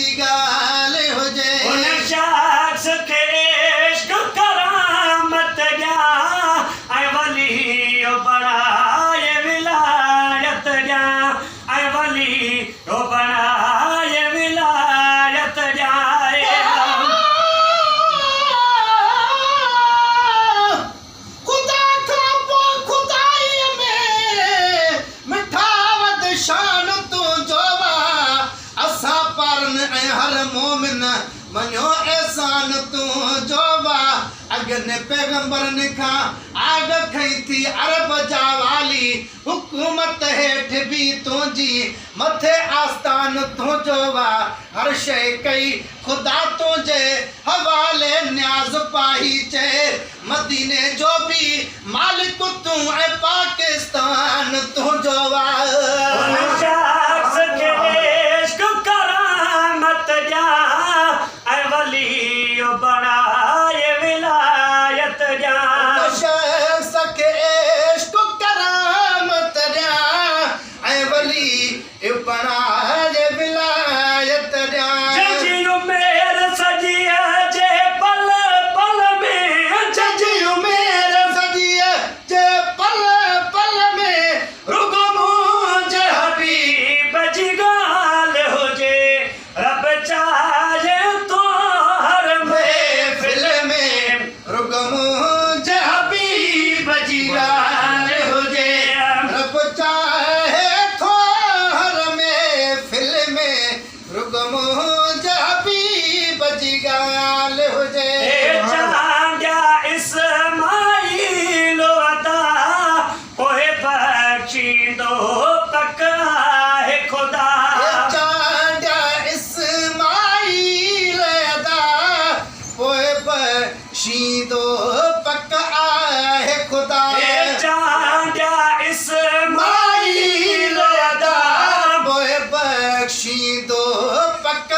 जी ॻाल्हि हुजे उन शख्स खे इश्क करामत ॾियां ऐं वली बणाए विलायत ॾियां ऐं वली बणाए विलायत ॾियां ख़ुदा खां पोइ ख़ुदाईअ में मिठावत शान तुंहिंजो असां पारनि ऐं हर मोमिन मञो एहसान तुंहिंजो अॻियनि पैगंबरनि खां आग खई थी अरब जा वाली हुकूमत हेठि बि तुंहिंजी मथे आस्थान तुंहिंजो हर शइ कई ख़ुदा तुंहिंजे हवाले न्याज़ पाही चए मदीने जो बि मालिक तूं ऐं पाकिस्तान तुंहिंजो उन शख्स खे इश्क करामत ॾियां ऐं वली बणाए विलायत ॾियां शख्स खे इश्क करामत ॾियां ऐं वली बणाए विलायत ॾियां जंहिंजी उमेर सॼीअ जे पल पल में जंहिंजी उमेर सॼीअ जे पल पल में रुॻो मुंहिंजे हबीब जी ॻाल्हि हुजे रब चाहे तो हर महफ़िल में रुॻो मुंहिंजे हबीब जी ॻाल्हि हुजे रब चाहे थो हर महफ़िल में रुॻो मुंहिंजे हबीब जी ॻाल्हि हुजे चांडिया इस्माईल अदा पोइ बख़्शींदो पक आहे ख़ुदा चांडिया इस्माईल अदा पोइ बख़्शींदो पक आहे ख़ुदा चांडिया इस्माईल अदा पोइ बख़्शींदो पक